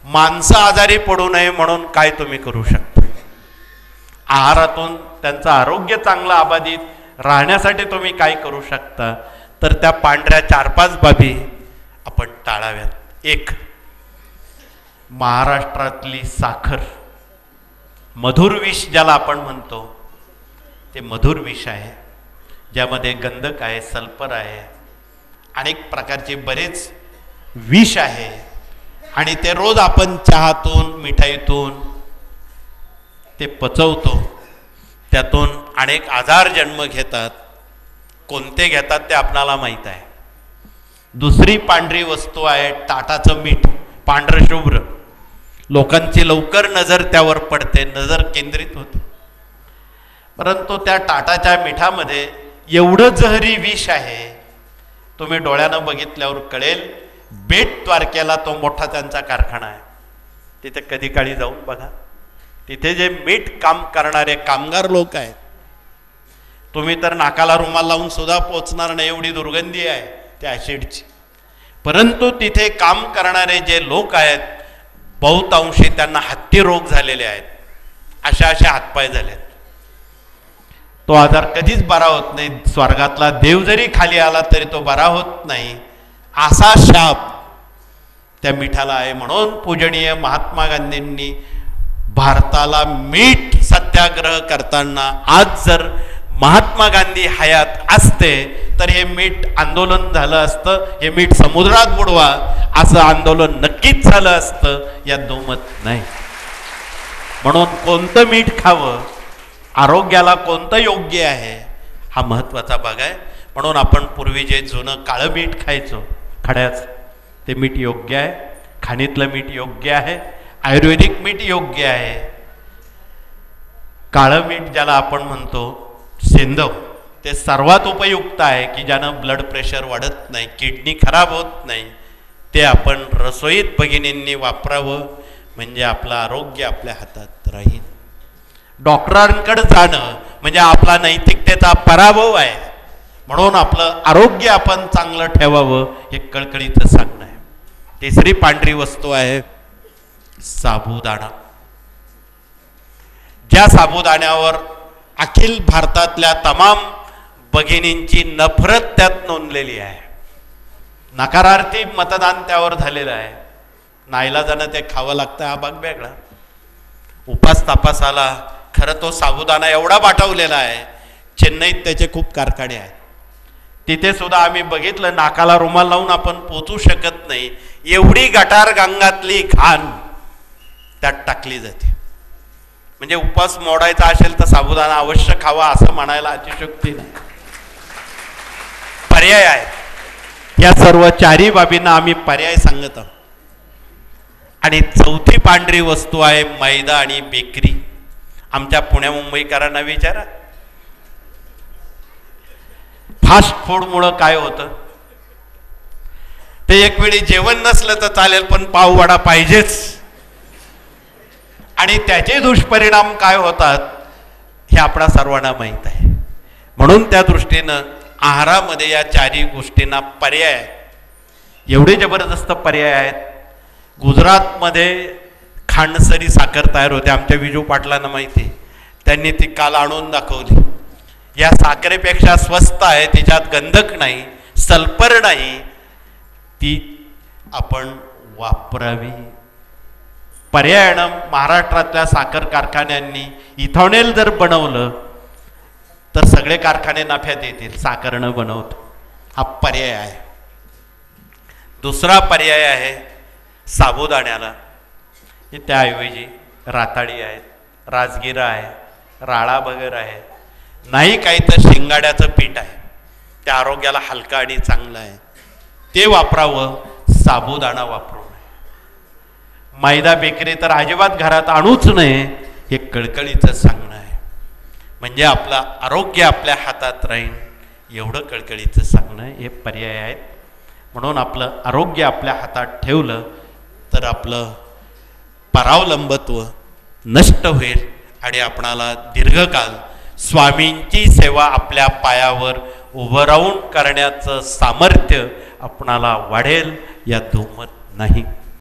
माणसं आजारी पडू नये म्हणून काय तुम्ही करू शकता? आहारातून त्यांचं आरोग्य चांगलं अबाधित राहण्यासाठी तुम्ही काय करू शकता? तर त्या पांढऱ्या 4-5 बाबी आपण टाळाव्यात. एक, महाराष्ट्रातली साखर, मधुर विष ज्याला आपण म्हणतो, ते मधुर विष आहे, ज्यामध्ये गंधक आहे, सल्फर आहे, अनेक प्रकारचे बरेच विष आहे. आणि ते रोज आपण चहातून मिठाईतून ते पचवतो, त्यातून अनेक आजार जन्म घेतात. कोणते घेतात ते आपणाला माहीत आहे. दुसरी पांढरी वस्तू आहे टाटाचं मीठ, पांढरं शुभ्र. लोकांची लवकर नजर त्यावर पडते, नजर केंद्रित होते. परंतु त्या टाटाच्या मिठामध्ये एवढं जहरी विष आहे, तुम्ही डोळ्यानं बघितल्यावर कळेल. बेट द्वारकेला तो मोठा त्यांचा कारखाना आहे, तिथे कधी काळी जाऊन बघा. तिथे जे मीठ काम करणारे कामगार लोक आहेत, तुम्ही तर नाकाला रुमाल लावून सुद्धा पोचणार नाही, एवढी दुर्गंधी आहे त्या ॲसिडची. परंतु तिथे काम करणारे जे लोक आहेत, बहुतांशी त्यांना हत्ती रोग झालेले आहेत, अशा हातपाय झालेत. तो आजार कधीच बरा होत नाही. स्वर्गातला देव जरी खाली आला तरी तो बरा होत नाही, असा शाप त्या मिठाला आहे. म्हणून पूजनीय महात्मा गांधींनी भारताला मीठ सत्याग्रह करताना, आज जर महात्मा गांधी हयात असते तर हे मीठ आंदोलन झालं असतं. हे मीठ समुद्रात बुडवा असं आंदोलन नक्कीच झालं असतं, यात दुमत नाही. म्हणून कोणतं मीठ खावं, आरोग्याला कोणतं योग्य आहे, हा महत्त्वाचा भाग आहे. म्हणून आपण पूर्वी जे जुनं काळं मीठ खायचो खड्याच, ते मीठ योग्य आहे. खाणीतलं मीठ योग्य आहे, आयुर्वेदिक मीठ योग्य आहे. काळं मीठ ज्याला आपण म्हणतो सेंधव, ते सर्वात उपयुक्त आहे की ज्यानं ब्लड प्रेशर वाढत नाही, किडनी खराब होत नाही. ते आपण रसोईत भगिनींनी वापरावं, म्हणजे आपलं आरोग्य आपल्या हातात राहील. डॉक्टरांकडे जाणं म्हणजे आपला नैतिकतेचा पराभव आहे. म्हणून आपलं आरोग्य आपण चांगलं ठेवावं, हे कळकळीचं सांगणं आहे. तिसरी पांढरी वस्तू आहे साबुदाणा. ज्या साबुदाण्यावर अखिल भारतातल्या तमाम भगिनींची नफरत त्यात नोंदलेली आहे, नकारार्थी मतदान त्यावर झालेलं आहे. नाईलाजानं ते खावं लागतं, हा भाग वेगळा. उपास तापासाला खरं तो साबुदाणा एवढा पाठवलेला आहे. चेन्नईत त्याचे खूप कारखाने आहेत, तिथे सुद्धा आम्ही बघितलं, नाकाला रुमाल लावून आपण पोचू शकत नाही, एवढी गटार गंगातली घाण त्यात टाकली जाते. म्हणजे उपवास मोडायचा असेल तर साबुदाणा अवश्य खावा असं म्हणायला अतिशयोक्ती नाही. पर्याय आहे. या सर्व 4 बाबींना आम्ही पर्याय सांगत आहोत. आणि चौथी पांढरी वस्तू आहे मैदा आणि बेकरी. आमच्या पुण्या मुंबईकरांना विचारा, फास्ट फूडमुळं काय होतं? ते एक वेळी जेवण नसलं तर चालेल, पण पाववडा पाहिजेच. आणि त्याचे दुष्परिणाम काय होतात हे आपणा सर्वांना माहीत आहे. म्हणून त्या दृष्टीनं आहारामध्ये या 4 गोष्टींना पर्याय, एवढे जबरदस्त पर्याय आहेत. गुजरातमध्ये खांडसरी साखर तयार होते, आमच्या विजू पाटलांना माहिती, त्यांनी ती काल आणून दाखवली. या साखरेपेक्षा स्वस्त आहे, तिच्यात गंधक नाही, सल्फर नाही, ती आपण वापरावी. पर्यायानं महाराष्ट्रातल्या साखर कारखान्यांनी इथॉनेल जर बनवलं तर सगळे कारखाने नफ्यात येतील, साखर न बनवतो. हा पर्याय आहे. दुसरा पर्याय आहे साबुदाण्याला. त्याऐवजी राताळी आहेत, राजगिरा आहे, राळा बगर आहे, नाही काही तर शेंगाड्याचं पीठ आहे, त्या आरोग्याला हलका आणि चांगलं आहे, ते वापरावं. साबुदाणा वापरू नये. मैदा बेकरी तर अजिबात घरात आणूच नये, हे कळकळीचं सांगणं आहे. म्हणजे आपलं आरोग्य आपल्या हातात राहील, एवढं कळकळीचं सांगणं आहे. हे पर्याय आहेत. म्हणून आपलं आरोग्य आपल्या हातात ठेवलं तर आपलं परावलंबत्व नष्ट होईल आणि आपणाला दीर्घकाल स्वामींची सेवा आपल्या पायावर उभं राहून करण्याचं सामर्थ्य आपणाला वाढेल, यात दुमत नाही.